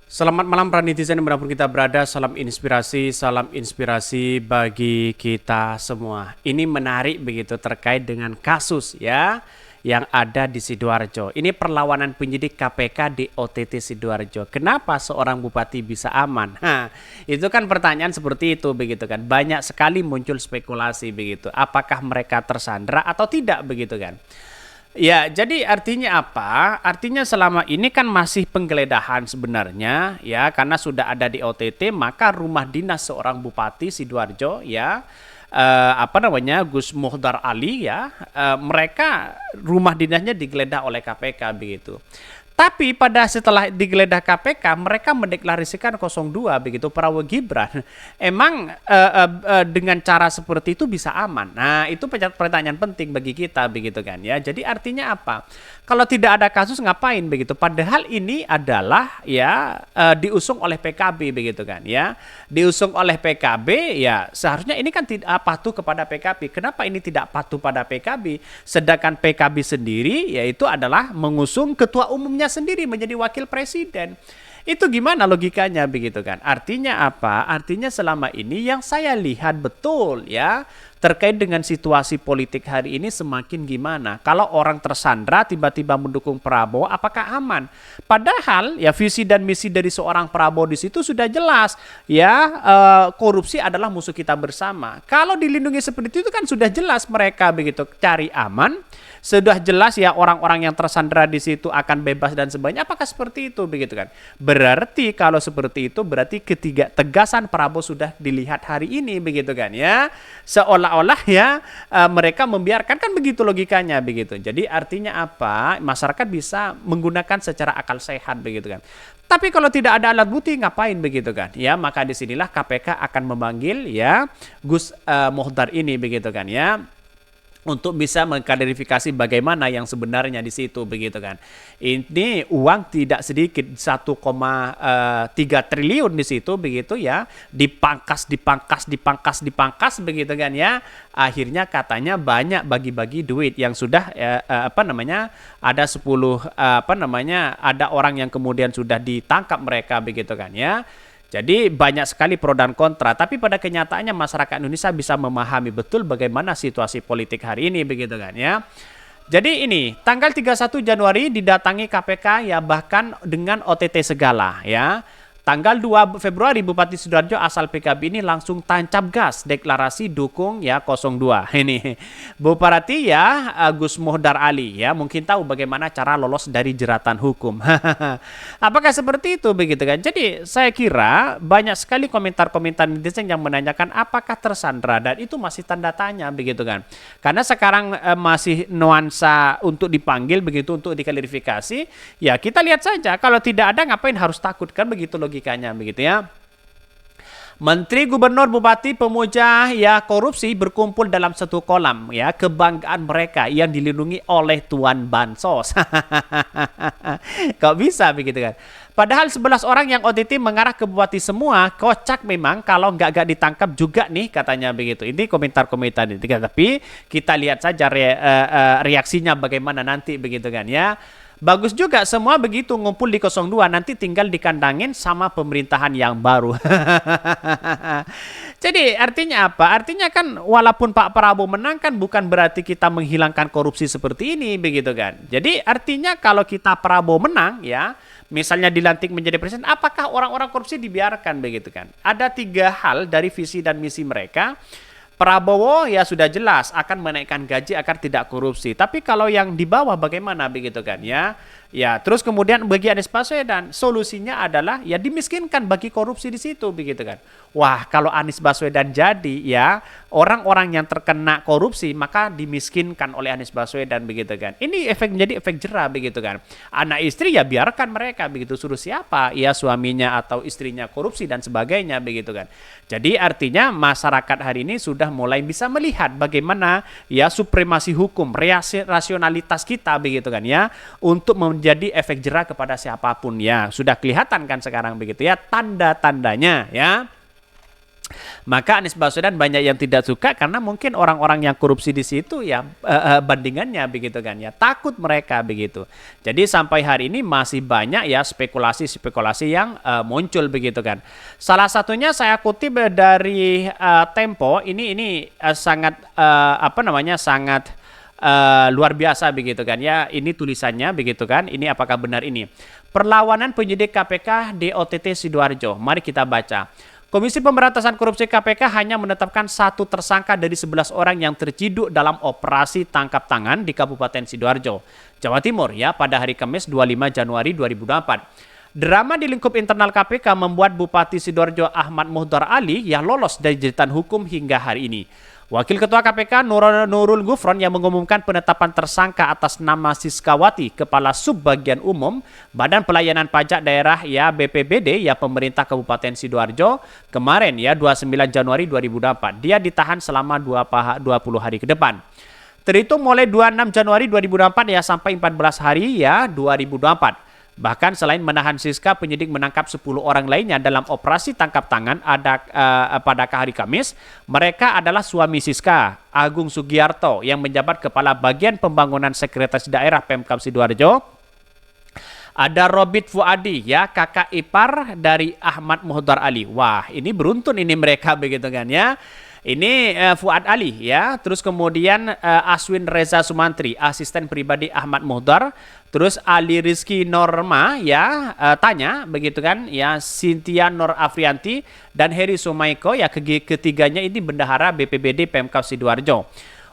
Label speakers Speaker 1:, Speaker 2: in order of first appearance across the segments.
Speaker 1: Selamat malam para netizen dimanapun kita berada, salam inspirasi bagi kita semua. Ini menarik begitu terkait dengan kasus ya yang ada di Sidoarjo. Ini perlawanan penyidik KPK di OTT Sidoarjo. Kenapa seorang bupati bisa aman? Itu kan pertanyaan seperti itu begitu kan. Banyak sekali muncul spekulasi begitu. Apakah mereka tersandra atau tidak begitu kan? Ya, jadi artinya apa? Artinya selama ini kan masih penggeledahan sebenarnya ya, karena sudah ada di OTT, maka rumah dinas seorang bupati Sidoarjo ya, apa namanya, Gus Muhdar Ali ya, mereka rumah dinasnya digeledah oleh KPK begitu. Tapi setelah digeledah KPK, mereka mendeklarasikan 02 begitu Prabowo Gibran. Emang dengan cara seperti itu bisa aman? Nah, itu pertanyaan penting bagi kita begitu kan ya. Jadi artinya apa? Kalau tidak ada kasus ngapain begitu? Padahal ini adalah ya diusung oleh PKB begitu kan ya. Diusung oleh PKB ya, seharusnya ini kan tidak patuh kepada PKB. Kenapa ini tidak patuh pada PKB? Sedangkan PKB sendiri yaitu adalah mengusung ketua umumnya sendiri menjadi wakil presiden. Itu gimana logikanya begitu kan? Artinya apa? Artinya selama ini yang saya lihat betul ya, terkait dengan situasi politik hari ini semakin gimana. Kalau orang tersandra tiba-tiba mendukung Prabowo, apakah aman? Padahal ya visi dan misi dari seorang Prabowo di situ sudah jelas ya, korupsi adalah musuh kita bersama. Kalau dilindungi seperti itu kan sudah jelas mereka begitu cari aman. Sudah jelas ya orang-orang yang tersandra di situ akan bebas dan sebagainya. Apakah seperti itu begitu kan? Berarti kalau seperti itu berarti ketiga tegasan Prabowo sudah dilihat hari ini begitu kan ya. Seolah-olah ya mereka membiarkan, kan begitu logikanya begitu. Jadi artinya apa? Masyarakat bisa menggunakan secara akal sehat begitu kan. Tapi kalau tidak ada alat bukti ngapain begitu kan? Ya, maka disinilah KPK akan memanggil ya Gus Muhdar ini begitu kan ya, untuk bisa mengklarifikasi bagaimana yang sebenarnya di situ begitu kan. Ini uang tidak sedikit, 1,3 triliun di situ begitu ya, dipangkas begitu kan ya. Akhirnya katanya banyak bagi-bagi duit yang sudah apa namanya, ada 10 apa namanya, ada orang yang kemudian sudah ditangkap mereka begitu kan ya. Jadi banyak sekali pro dan kontra, tapi pada kenyataannya masyarakat Indonesia bisa memahami betul bagaimana situasi politik hari ini begitu kan ya. Jadi ini tanggal 31 Januari didatangi KPK ya, bahkan dengan OTT segala ya. Tanggal 2 Februari Bupati Sidoarjo asal PKB ini langsung tancap gas deklarasi dukung ya 02. Ini Bupati ya Gus Muhdar Ali ya, mungkin tahu bagaimana cara lolos dari jeratan hukum. Apakah seperti itu begitu kan? Jadi saya kira banyak sekali komentar-komentar netizen yang menanyakan apakah tersandra, dan itu masih tanda tanya begitu kan. Karena sekarang masih nuansa untuk dipanggil begitu, untuk diklarifikasi. Ya kita lihat saja, kalau tidak ada ngapain harus takut kan, begitu logikanya begitu ya. Menteri, Gubernur, Bupati, pemuja ya korupsi berkumpul dalam satu kolam ya, kebanggaan mereka yang dilindungi oleh Tuan Bansos. Kok bisa begitu kan? Padahal 11 orang yang OTT mengarah ke bupati semua, kocak memang kalau nggak ditangkap juga nih katanya begitu. Ini komentar-komentar ini. Tapi kita lihat saja reaksinya bagaimana nanti begitu kan ya. Bagus juga semua begitu ngumpul di 02, nanti tinggal dikandangin sama pemerintahan yang baru. Jadi artinya apa? Artinya kan walaupun Pak Prabowo menang kan bukan berarti kita menghilangkan korupsi seperti ini begitu kan. Jadi artinya kalau kita Prabowo menang ya, misalnya dilantik menjadi presiden, apakah orang-orang korupsi dibiarkan begitu kan? Ada 3 hal dari visi dan misi mereka. Prabowo ya sudah jelas akan menaikkan gaji agar tidak korupsi. Tapi kalau yang di bawah bagaimana begitu kan ya? Ya, terus kemudian bagi Anies Baswedan solusinya adalah ya dimiskinkan bagi korupsi di situ begitu kan. Wah, kalau Anies Baswedan jadi ya orang-orang yang terkena korupsi maka dimiskinkan oleh Anies Baswedan begitu kan. Ini menjadi efek jerah begitu kan. Anak istri ya biarkan mereka begitu, suruh siapa? Ya suaminya atau istrinya korupsi dan sebagainya begitu kan. Jadi artinya masyarakat hari ini sudah mulai bisa melihat bagaimana ya supremasi hukum, rasionalitas kita begitu kan ya, untuk menjadi efek jerah kepada siapapun ya. Sudah kelihatan kan sekarang begitu ya tanda-tandanya ya. Maka Anies Baswedan banyak yang tidak suka karena mungkin orang-orang yang korupsi di situ ya bandingannya begitu kan ya, takut mereka begitu. Jadi sampai hari ini masih banyak ya spekulasi-spekulasi yang muncul begitu kan. Salah satunya saya kutip dari Tempo, ini sangat sangat luar biasa begitu kan ya. Ini tulisannya begitu kan. Ini apakah benar ini? Perlawanan penyidik KPK di OTT Sidoarjo. Mari kita baca. Komisi Pemberantasan Korupsi KPK hanya menetapkan 1 tersangka dari 11 orang yang terciduk dalam operasi tangkap tangan di Kabupaten Sidoarjo, Jawa Timur ya pada hari Kamis 25 Januari 2024. Drama di lingkup internal KPK membuat Bupati Sidoarjo Ahmad Muhdar Ali yang lolos dari jerat hukum hingga hari ini. Wakil Ketua KPK Nurul Gufron yang mengumumkan penetapan tersangka atas nama Siskawati, Kepala Subbagian Umum Badan Pelayanan Pajak Daerah ya BPBD ya pemerintah Kabupaten Sidoarjo kemarin ya 29 Januari 2024. Dia ditahan selama 20 hari ke depan. Terhitung mulai 26 Januari 2024 ya sampai 14 hari ya 2024. Bahkan selain menahan Siska, penyidik menangkap 10 orang lainnya dalam operasi tangkap tangan pada hari Kamis. Mereka adalah suami Siska, Agung Sugiarto, yang menjabat Kepala Bagian Pembangunan Sekretaris Daerah Pemkab Sidoarjo. Ada Robit Fuadi, ya kakak ipar dari Ahmad Muhdar Ali. Wah, ini beruntun ini mereka begitu kan ya. Ini Fuad Ali ya, terus kemudian Aswin Reza Sumantri, asisten pribadi Ahmad Muhdar, terus Ali Rizky Norma ya tanya begitu kan ya, Cynthia Nur Afrianti dan Heri Sumaiko ya ketiganya ini bendahara BPBD Pemkab Sidoarjo.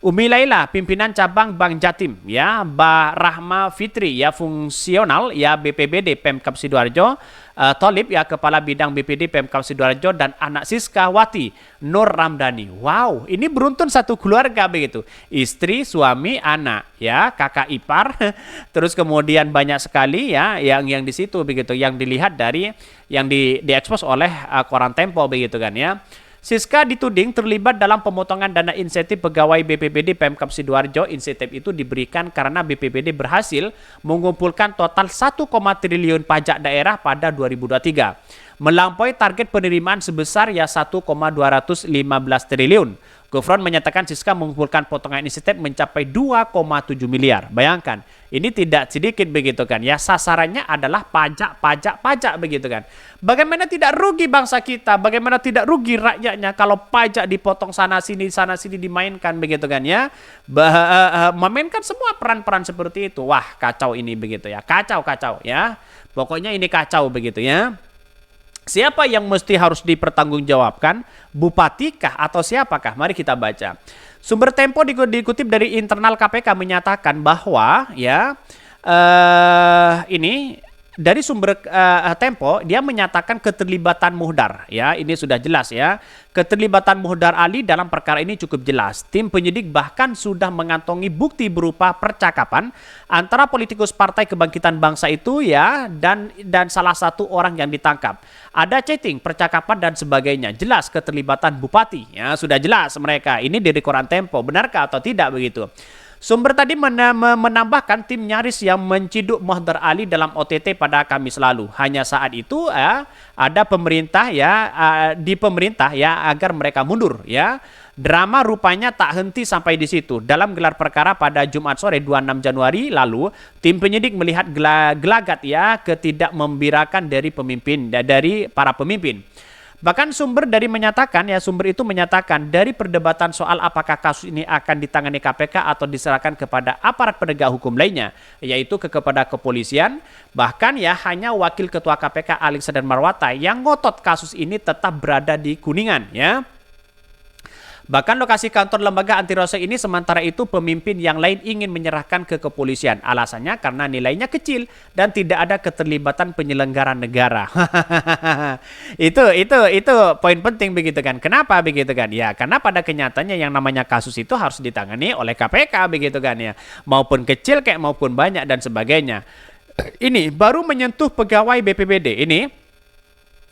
Speaker 1: Umi Laila, pimpinan cabang Bank Jatim, ya, Mbak Rahma Fitri, ya, fungsional, ya, BPBD Pemkab Sidoarjo, Tolib, ya, Kepala Bidang BPD Pemkab Sidoarjo, dan anak Siskawati, Nur Ramdhani. Wow, ini beruntun satu keluarga begitu, istri, suami, anak, ya, kakak ipar, terus kemudian banyak sekali, ya, yang di situ begitu, yang dilihat dari, yang diekspos oleh koran Tempo begitu kan, ya. Siska dituding terlibat dalam pemotongan dana insentif pegawai BPBD Pemkab Sidoarjo. Insentif itu diberikan karena BPBD berhasil mengumpulkan total 1, triliun pajak daerah pada 2023. Melampaui target penerimaan sebesar ya 1,215 triliun. Gufron menyatakan Siska mengumpulkan potongan insentif mencapai 2,7 miliar. Bayangkan, ini tidak sedikit begitu kan. Ya sasarannya adalah pajak begitu kan. Bagaimana tidak rugi bangsa kita? Bagaimana tidak rugi rakyatnya kalau pajak dipotong sana sini dimainkan begitu kan ya. Memainkan semua peran-peran seperti itu. Wah, kacau ini begitu ya. Kacau ya. Pokoknya ini kacau begitu ya. Siapa yang mesti harus dipertanggungjawabkan? Bupatikah atau siapakah? Mari kita baca. Sumber Tempo dikutip dari internal KPK menyatakan bahwa ya ini dari sumber Tempo dia menyatakan keterlibatan Muhdar ya, ini sudah jelas ya. Keterlibatan Muhdar Ali dalam perkara ini cukup jelas. Tim penyidik bahkan sudah mengantongi bukti berupa percakapan antara politikus Partai Kebangkitan Bangsa itu ya dan salah satu orang yang ditangkap. Ada chatting, percakapan dan sebagainya. Jelas keterlibatan bupati ya, sudah jelas mereka. Ini dari koran Tempo, benarkah atau tidak begitu? Sumber tadi menambahkan tim nyaris yang menciduk Muhdar Ali dalam OTT pada Kamis lalu. Hanya saat itu ada pemerintah ya di pemerintah ya agar mereka mundur ya. Drama rupanya tak henti sampai di situ. Dalam gelar perkara pada Jumat sore 26 Januari lalu, tim penyidik melihat gelagat ya ketidakmembirakan dari para pemimpin. Bahkan sumber itu menyatakan dari perdebatan soal apakah kasus ini akan ditangani KPK atau diserahkan kepada aparat penegak hukum lainnya, yaitu kepada kepolisian. Bahkan ya hanya Wakil Ketua KPK Alexander Marwata yang ngotot kasus ini tetap berada di Kuningan ya. Bahkan lokasi kantor lembaga anti rasuah ini sementara itu pemimpin yang lain ingin menyerahkan ke kepolisian. Alasannya karena nilainya kecil dan tidak ada keterlibatan penyelenggara negara. itu poin penting begitu kan. Kenapa begitu kan? Ya karena pada kenyataannya yang namanya kasus itu harus ditangani oleh KPK begitu kan ya. Maupun kecil kayak maupun banyak dan sebagainya. Ini baru menyentuh pegawai BPBD ini.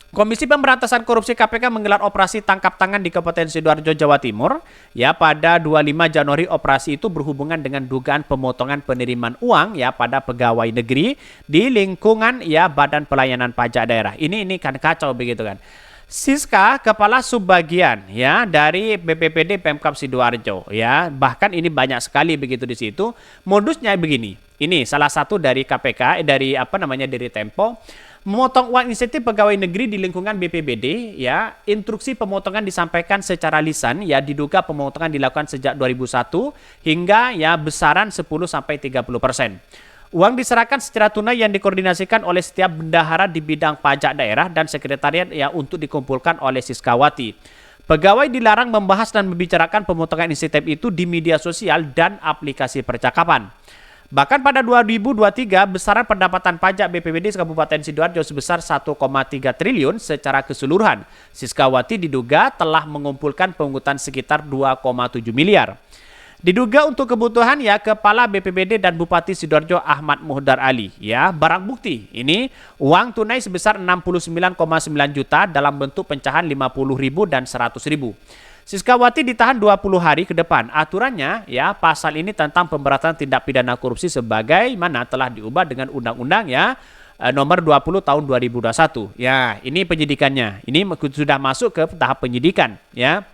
Speaker 1: Komisi Pemberantasan Korupsi KPK menggelar operasi tangkap tangan di Kabupaten Sidoarjo, Jawa Timur. Ya, pada 25 Januari operasi itu berhubungan dengan dugaan pemotongan penerimaan uang ya pada pegawai negeri di lingkungan ya Badan Pelayanan Pajak Daerah. Ini kan kacau begitu kan. Siska kepala subbagian ya dari BPPD Pemkab Sidoarjo ya. Bahkan ini banyak sekali begitu di situ. Modusnya begini. Ini salah satu dari KPK dari dari Tempo, memotong uang insentif pegawai negeri di lingkungan BPBD ya. Instruksi pemotongan disampaikan secara lisan ya, diduga pemotongan dilakukan sejak 2001 hingga ya besaran 10 sampai 30%. Uang diserahkan secara tunai yang dikoordinasikan oleh setiap bendahara di bidang pajak daerah dan sekretariat ya untuk dikumpulkan oleh Siskawati. Pegawai dilarang membahas dan membicarakan pemotongan insentif itu di media sosial dan aplikasi percakapan. Bahkan pada 2023, besaran pendapatan pajak BPBD Kabupaten Sidoarjo sebesar 1,3 triliun secara keseluruhan. Siskawati diduga telah mengumpulkan pungutan sekitar 2,7 miliar. Diduga untuk kebutuhan ya Kepala BPBD dan Bupati Sidoarjo Ahmad Muhdar Ali ya. Barang bukti ini uang tunai sebesar 69,9 juta dalam bentuk pecahan 50.000 dan 100.000. Siskawati ditahan 20 hari ke depan. Aturannya ya pasal ini tentang pemberatan tindak pidana korupsi sebagaimana telah diubah dengan undang-undang ya nomor 20 tahun 2021. Ya, ini penyidikannya. Ini sudah masuk ke tahap penyidikan ya.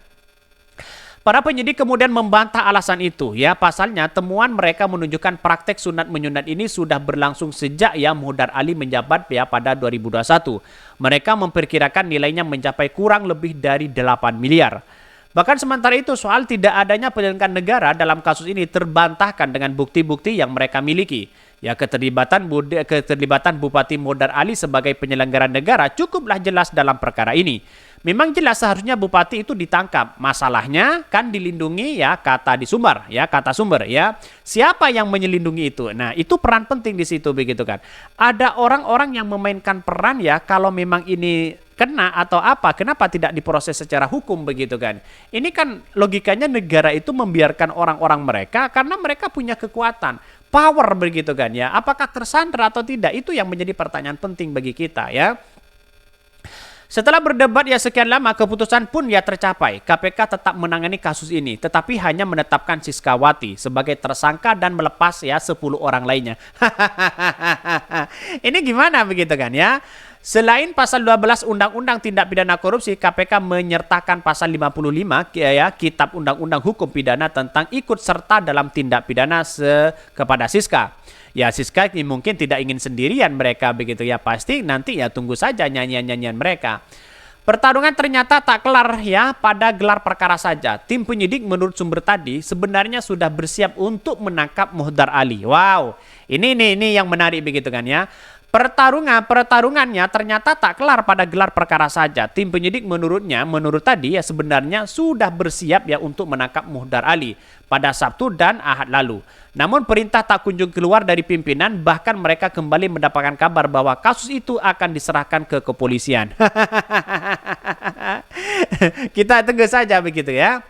Speaker 1: Para penyidik kemudian membantah alasan itu ya. Pasalnya temuan mereka menunjukkan praktek sunat menyunat ini sudah berlangsung sejak ya Muhdar Ali menjabat ya pada 2021. Mereka memperkirakan nilainya mencapai kurang lebih dari 8 miliar. Bahkan sementara itu soal tidak adanya penyelenggaraan negara dalam kasus ini terbantahkan dengan bukti-bukti yang mereka miliki. Ya keterlibatan Bupati Muhdar Ali sebagai penyelenggara negara cukuplah jelas dalam perkara ini. Memang jelas seharusnya bupati itu ditangkap. Masalahnya kan dilindungi ya kata sumber ya. Siapa yang menyelindungi itu? Nah, itu peran penting di situ begitu kan. Ada orang-orang yang memainkan peran ya kalau memang ini kena atau apa, kenapa tidak diproses secara hukum begitu kan. Ini kan logikanya negara itu membiarkan orang-orang mereka karena mereka punya kekuatan, power begitu kan ya. Apakah tersandra atau tidak? Itu yang menjadi pertanyaan penting bagi kita ya. Setelah berdebat ya sekian lama, keputusan pun ya tercapai. KPK tetap menangani kasus ini, tetapi hanya menetapkan Siskawati sebagai tersangka dan melepas ya 10 orang lainnya. Ini gimana begitu kan ya? Selain pasal 12 Undang-Undang Tindak Pidana Korupsi, KPK menyertakan pasal 55 ya Kitab Undang-Undang Hukum Pidana tentang ikut serta dalam tindak pidana kepada Siska. Ya Siska ini mungkin tidak ingin sendirian mereka begitu ya, pasti nanti ya tunggu saja nyanyian-nyanyian mereka. Pertarungan ternyata tak kelar ya pada gelar perkara saja. Tim penyidik menurut sumber tadi sebenarnya sudah bersiap untuk menangkap Muhdar Ali. Wow, ini yang menarik begitu kan ya. Pertarungannya ternyata tak kelar pada gelar perkara saja. Tim penyidik menurut tadi ya sebenarnya sudah bersiap ya untuk menangkap Muhdar Ali pada Sabtu dan Ahad lalu. Namun perintah tak kunjung keluar dari pimpinan, bahkan mereka kembali mendapatkan kabar bahwa kasus itu akan diserahkan ke kepolisian. Kita tunggu saja begitu ya.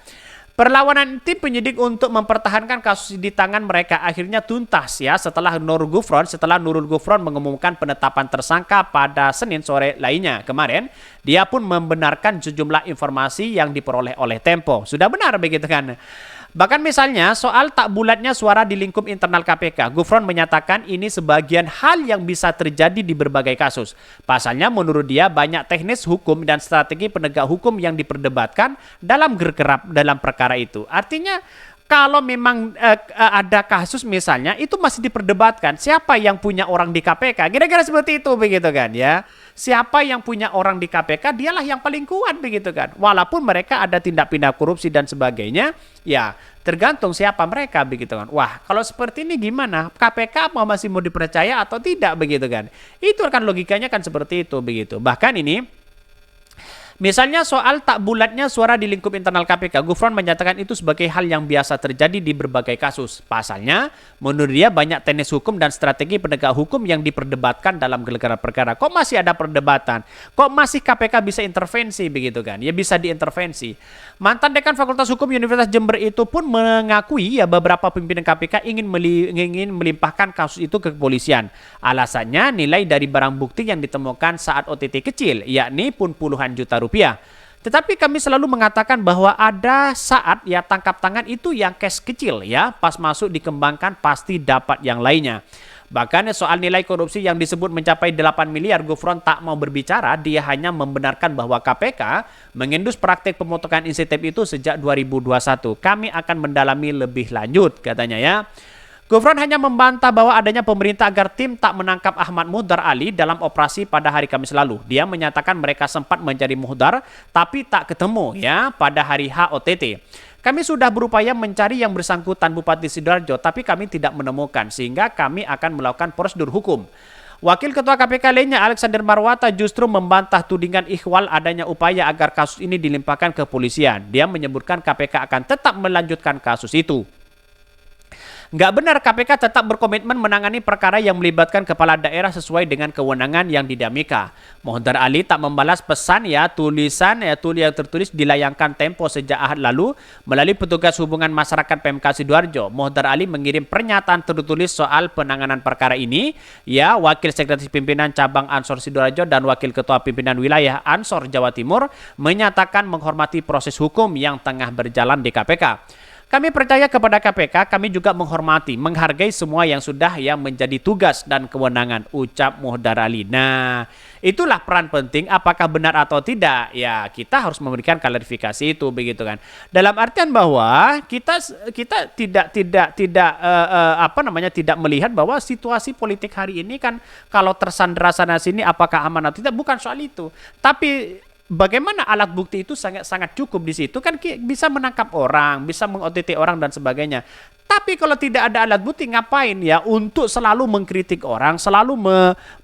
Speaker 1: Perlawanan tim penyidik untuk mempertahankan kasus di tangan mereka akhirnya tuntas ya setelah Nurul Gufron mengumumkan penetapan tersangka pada Senin sore lainnya kemarin. Dia pun membenarkan sejumlah informasi yang diperoleh oleh Tempo. Sudah benar begitu kan? Bahkan misalnya soal tak bulatnya suara di lingkup internal KPK, Gufron menyatakan ini sebagian hal yang bisa terjadi di berbagai kasus. Pasalnya menurut dia banyak teknis hukum dan strategi penegak hukum yang diperdebatkan dalam gergerap dalam perkara itu. Artinya kalau memang ada kasus misalnya itu masih diperdebatkan siapa yang punya orang di KPK, kira-kira seperti itu begitu kan ya. Siapa yang punya orang di KPK dialah yang paling kuat begitu kan. Walaupun mereka ada tindak pidana korupsi dan sebagainya, ya tergantung siapa mereka begitu kan. Wah, kalau seperti ini gimana? KPK masih mau dipercaya atau tidak begitu kan? Itu kan logikanya kan seperti itu begitu. Bahkan ini misalnya soal tak bulatnya suara di lingkup internal KPK, Gufron menyatakan itu sebagai hal yang biasa terjadi di berbagai kasus. Pasalnya, menurut dia banyak teknis hukum dan strategi penegak hukum yang diperdebatkan dalam gelar perkara. Kok masih ada perdebatan? Kok masih KPK bisa intervensi begitu kan? Ya bisa diintervensi. Mantan Dekan Fakultas Hukum Universitas Jember itu pun mengakui ya beberapa pimpinan KPK ingin melimpahkan kasus itu ke kepolisian. Alasannya nilai dari barang bukti yang ditemukan saat OTT kecil, yakni pun puluhan juta rupiah. Tetapi kami selalu mengatakan bahwa ada saat ya tangkap tangan itu yang cash kecil ya, pas masuk dikembangkan pasti dapat yang lainnya. Bahkan soal nilai korupsi yang disebut mencapai 8 miliar, Gufron tak mau berbicara, dia hanya membenarkan bahwa KPK mengendus praktik pemotongan insentif itu sejak 2021. Kami akan mendalami lebih lanjut, katanya ya. Gufron hanya membantah bahwa adanya pemerintah agar tim tak menangkap Ahmad Muhdar Ali dalam operasi pada hari Kamis lalu. Dia menyatakan mereka sempat mencari Muhdar tapi tak ketemu ya pada hari HOTT. Kami sudah berupaya mencari yang bersangkutan Bupati Sidoarjo tapi kami tidak menemukan sehingga kami akan melakukan prosedur hukum. Wakil Ketua KPK lainnya Alexander Marwata justru membantah tudingan Ikhwal adanya upaya agar kasus ini dilimpahkan ke polisian. Dia menyebutkan KPK akan tetap melanjutkan kasus itu. Nggak benar, KPK tetap berkomitmen menangani perkara yang melibatkan kepala daerah sesuai dengan kewenangan yang didamika. Muhdar Ali tak membalas pesan tulisan yang tertulis dilayangkan Tempo sejak Ahad lalu melalui petugas hubungan masyarakat PMK Sidoarjo. Muhdar Ali mengirim pernyataan tertulis soal penanganan perkara ini. Wakil Sekretaris Pimpinan Cabang Ansor Sidoarjo dan Wakil Ketua Pimpinan Wilayah Ansor Jawa Timur menyatakan menghormati proses hukum yang tengah berjalan di KPK. Kami percaya kepada KPK, kami juga menghormati, menghargai semua yang sudah menjadi tugas dan kewenangan, ucap Muhdar Ali. Nah, itulah peran penting, apakah benar atau tidak, ya kita harus memberikan klarifikasi itu, begitu kan. Dalam artian bahwa kita tidak melihat bahwa situasi politik hari ini kan kalau tersandera sana sini apakah aman atau tidak, bukan soal itu. Tapi bagaimana alat bukti itu sangat cukup di situ kan bisa menangkap orang, bisa meng-OTT orang dan sebagainya. Tapi kalau tidak ada alat bukti ngapain untuk selalu mengkritik orang, selalu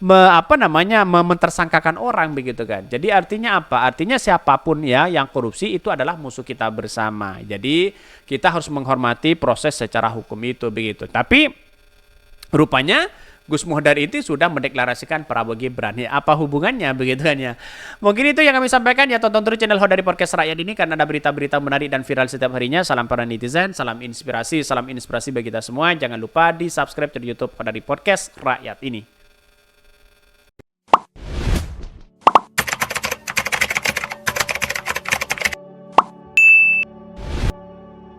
Speaker 1: mentersangkakan orang begitu kan. Jadi artinya apa? Artinya siapapun yang korupsi itu adalah musuh kita bersama. Jadi kita harus menghormati proses secara hukum itu begitu. Tapi rupanya Gus Muhdar itu sudah mendeklarasikan Prabowo Gibran. Apa hubungannya begitu kan ya? Mungkin itu yang kami sampaikan tonton terus channel Hodari Podcast Rakyat ini karena ada berita-berita menarik dan viral setiap harinya. Salam para netizen, salam inspirasi bagi kita semua. Jangan lupa di subscribe di YouTube Hodari Podcast Rakyat ini.